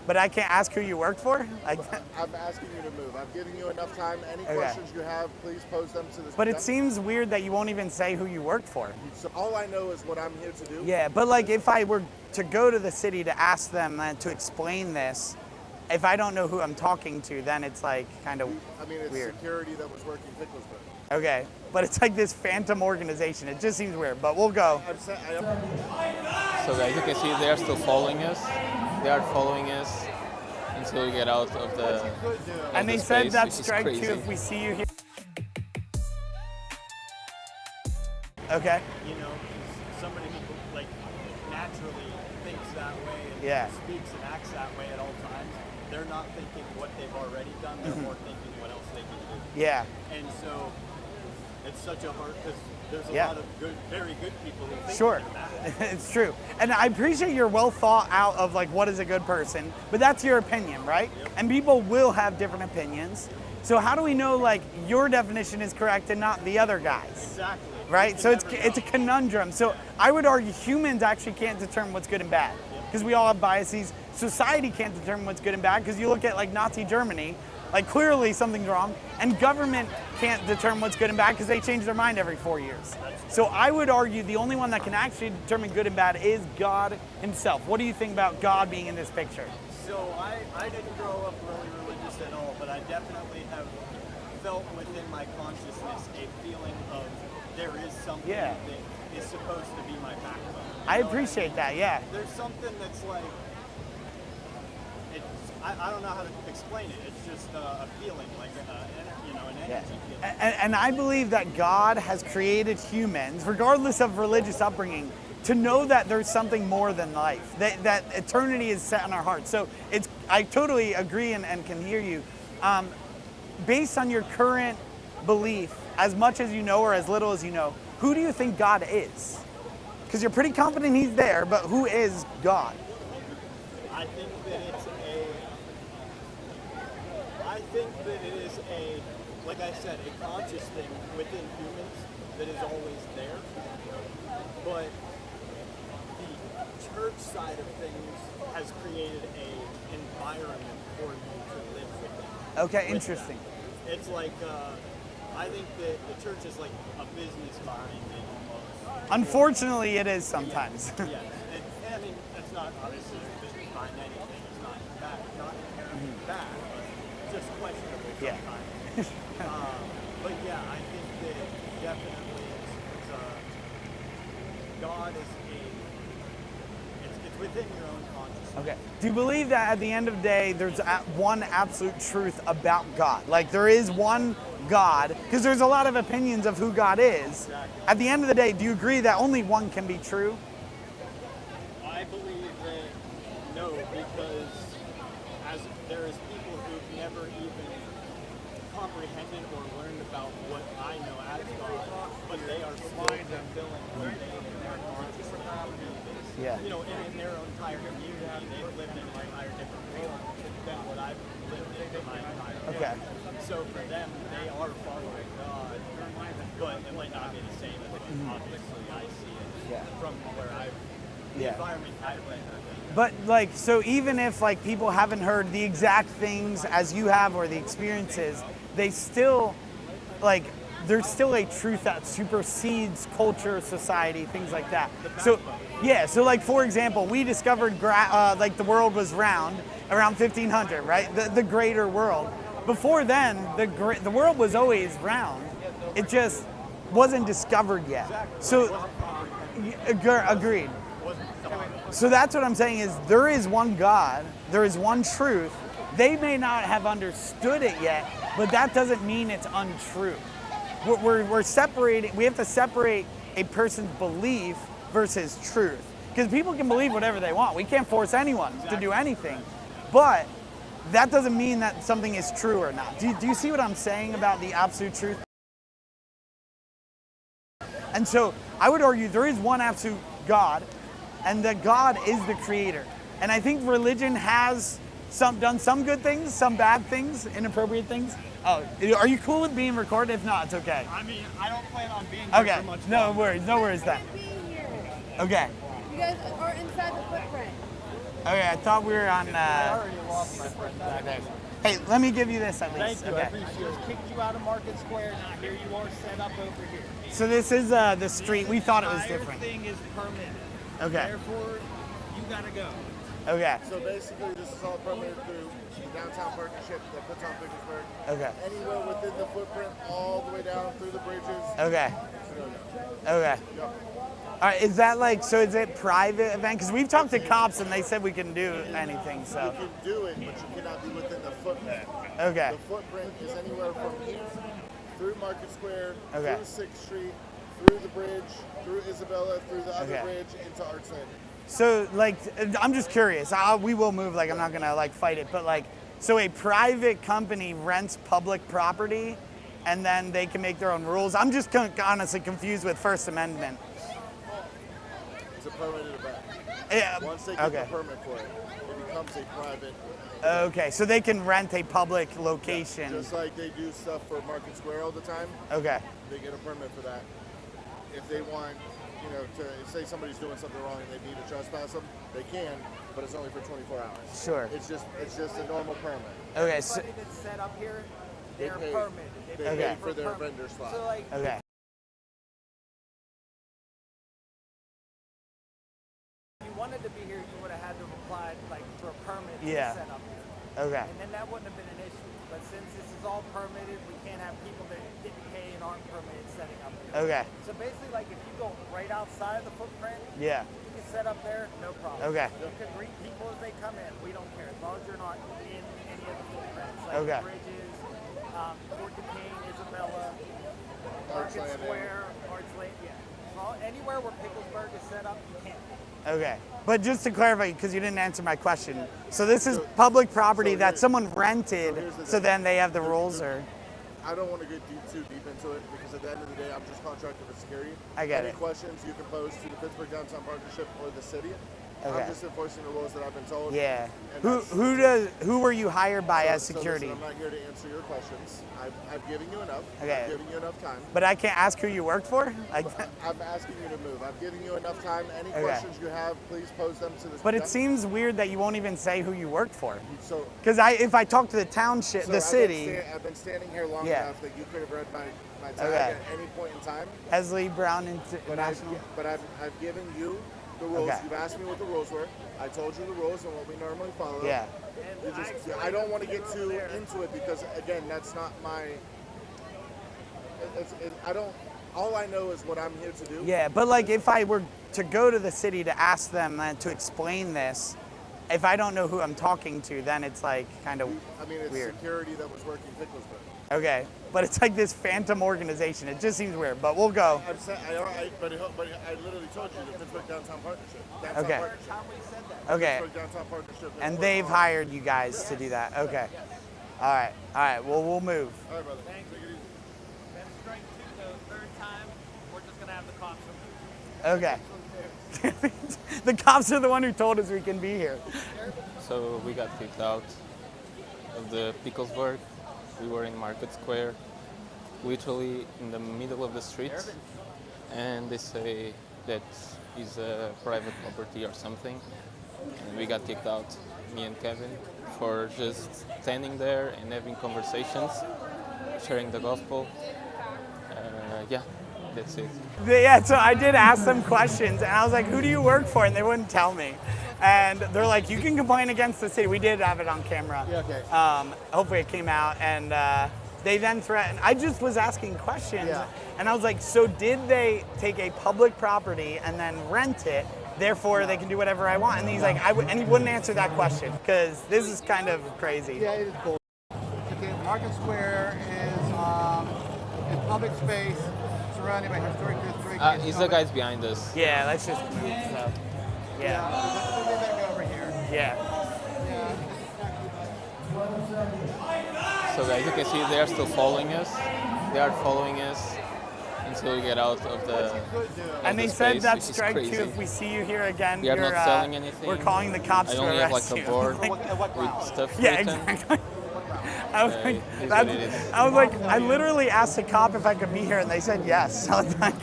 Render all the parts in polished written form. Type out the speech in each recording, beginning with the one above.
But I can't ask who you work for? I'm asking you to move. I've given you enough time. Any questions you have, please pose them to this. But it seems weird that you won't even say who you work for. So all I know is what I'm here to do. Yeah, but like if I were to go to the city to ask them to explain this, if I don't know who I'm talking to, then it's like kind of it's weird. security that was working Picklesburgh. Okay, but it's like this phantom organization. It just seems weird, but we'll go. So guys, you can see they are still following us. They are following us until we get out of the And they space, said that's strike crazy. 2 if we see you here. Okay. You know, somebody who like naturally thinks that way and speaks and acts that way at all times, they're not thinking what they've already done, they're more thinking what else they can do. Yeah. And so it's such a hard, because there's a lot of good, very good people who think Sure. they're bad. It's true. And I appreciate your well thought out of like what is a good person, but that's your opinion, right? Yep. And people will have different opinions. So how do we know like your definition is correct and not the other guy's? Exactly. Right? So it's a conundrum. So I would argue humans actually can't determine what's good and bad because we all have biases. Society can't determine what's good and bad because you look at like Nazi Germany, like clearly something's wrong, and government can't determine what's good and bad because they change their mind every 4 years. So I would argue the only one that can actually determine good and bad is God himself. What do you think about God being in this picture? So I didn't grow up really religious at all, but I definitely have felt within my consciousness a feeling of there is something that is supposed to be my backbone. I appreciate that, yeah. There's something that's like, I don't know how to explain it. It's just a feeling, like an energy feeling. And I believe that God has created humans, regardless of religious upbringing, to know that there's something more than life, that eternity is set in our hearts. So I totally agree and can hear you. Based on your current belief, as much as you know or as little as you know, who do you think God is? Because you're pretty confident he's there, but who is God? I think that it is like I said, a conscious thing within humans that is always there. But the church side of things has created an environment for you to live within. Okay, interesting. It's like, I think that the church is like a business behind it almost. Unfortunately, it is sometimes. Yes. And I mean, that's not obviously a business behind anything. It's not bad, not inherently bad, but just questionable sometimes. But yeah, I think that definitely God is it's within your own consciousness. Okay. Do you believe that at the end of the day, there's one absolute truth about God? Like there is one God, because there's a lot of opinions of who God is. Exactly. At the end of the day, do you agree that only one can be true? I believe that no, because as there is people who've never even comprehended or learned about what I know as God, but they are still fulfilling what they in their consciousness believe is. Yeah. You know, in their entire community, they've lived in an entire different world than what I've lived in my entire life. Okay. So for them, they are following God, but it might not be the same as obviously I see it from where the environment I've lived in. But like, so even if like people haven't heard the exact things as you have or the experiences, they still like, there's still a truth that supersedes culture, society, things like that. So yeah, so like for example, we discovered like the world was round around 1500, right? The greater world. Before then, the world was always round. It just wasn't discovered yet. So agreed. So that's what I'm saying is there is one God, there is one truth. They may not have understood it yet, but that doesn't mean it's untrue. We're separating, we have to separate a person's belief versus truth. Because people can believe whatever they want. We can't force anyone to do anything. But that doesn't mean that something is true or not. Do you see what I'm saying about the absolute truth? And so I would argue there is one absolute God, and that God is the creator. And I think religion has done some good things, some bad things, inappropriate things. Oh, are you cool with being recorded? If not, it's okay. I mean, I don't plan on being here for much longer. No worries then. Okay. You guys are inside the footprint. Okay, I thought we were on. I already lost my friend back there. Hey, let me give you this at least. Thank you, I appreciate it. Kicked you out of Market Square, now here you are set up over here. So this is the street. We thought it was different. Everything is permitted. Okay. Therefore, you gotta go. Okay. So basically, this is all permitted through the downtown partnership that puts on Picklesburgh. Okay. Anywhere within the footprint, all the way down through the bridges. Okay. No. Okay. Yep. All right, is that like, so is it private event? Because we've talked to cops and they said we can do anything, so. You can do it, but you cannot be within the footprint. Okay. The footprint is anywhere from here through Market Square, Okay. through 6th Street, through the bridge, through Isabella, through the other Okay. bridge, into Arts Landing. So like, I'm just curious. We will move, like I'm not gonna like fight it, but like, so a private company rents public property and then they can make their own rules. I'm just honestly confused with First Amendment. It's a permitted event. Yeah. Once they get Okay. the permit for it, it becomes a private. Okay, so they can rent a public location. Just like they do stuff for Market Square all the time, Okay. they get a permit for that. If they want, to say somebody's doing something wrong and they need to trespass them, they can, but it's only for 24 hours. Sure. It's just a normal permit. Okay. So, Everybody that's set up here, they're pay- permitted. They Okay. pay for their permit. vendor slot. So like, okay. if you wanted to be here, you would have had to apply like for a permit Yeah. to set up here. Okay. And then that wouldn't have been an issue. But since this is all permitted, we can't have people that didn't pay and aren't permitted setting up here. Okay. So basically, like if you go right outside of the footprint, Yeah. you can set up there, no problem. Okay. You can greet people as they come in. We don't care as long as you're not in any of the footprints, like Okay. bridges, Fort Duquesne, Isabella, Arts Market Landing. Square, Arts Landing. Yeah. Well, anywhere where Picklesburgh is set up, you can't. Okay. But just to clarify, because you didn't answer my question, so this is public property so that here- someone so rented, here's the so thing. then they have the rules, or? I don't want to get too deep into it because at the end of the day, I'm just contracted for security. I get Any it. questions you can pose to the Pittsburgh Downtown Partnership or the city. Okay. I'm just enforcing the rules that I've been told. Yeah. And Who were you hired by as so security? listen, I'm not here to answer your questions. I've given you enough. Okay. I've given you enough time. But I can't ask who you work for? Like, I'm asking you to move. I've given you enough time. Any Okay. questions you have, please pose them to the. but it seems weird that you won't even say who you work for. So. Because if I talk to the township, So the city, I've been standing here long Yeah. enough that you could have read my tag Okay. at any point in time. Hesley Brown But International. I've given you the rules. Okay. You've asked me what the rules were. I told you the rules and what we normally follow. Yeah. You I don't want to get too into it because again, that's not my. I don't. All I know is what I'm here to do. Yeah, but like if I were to go to the city to ask them to explain this, if I don't know who I'm talking to, then it's like kind of I mean, it's weird. security that was working Picklesburgh. Okay, but it's like this phantom organization. It just seems weird, but we'll go. But I literally told you the Pittsburgh Downtown Partnership. Okay. Partnership. How we said that? Okay, Pittsburgh Downtown Partnership. and they've hired you guys to do that. Okay. All right. Well, we'll move. All right, brother. Thank Take it easy. That's strike two, though. Third time, we're just gonna have the cops remove. Okay. The cops are the one who told us we can be here. So we got kicked out of the Picklesburgh. We were in Market Square, literally in the middle of the street, and they say that is a private property or something. And we got kicked out, me and Kevin, for just standing there and having conversations, sharing the gospel. Yeah, that's it. Yeah, so I did ask them questions, and I was like, who do you work for? And they wouldn't tell me. And they're like, you can complain against the city. We did have it on camera. Yeah, okay. Hopefully it came out. And they then threatened. I just was asking questions. Yeah. And I was like, so did they take a public property and then rent it? Therefore, they can do whatever I want. And he's like, and he wouldn't answer that question because this is kind of crazy. Yeah, it is cool. Okay, Market Square is a public space surrounded by historic district. It's the guys behind us. Yeah, let's just move stuff. Yeah. Let's move that over here. Yeah. So guys, you can see they are still following us. They are following us until we get out of the. And they the said space, that's which is strike crazy. two. If we see you here again, We are you're, not selling anything. We're calling the cops I to only have arrest like you. a board What with stuff Yeah, written. exactly. I was like, it is that's, what it is. I was like, I literally asked the cop if I could be here, and they said yes. So I was like,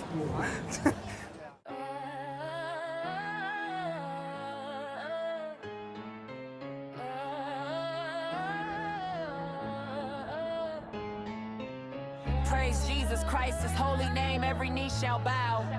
praise Jesus Christ, his holy name, every knee shall bow.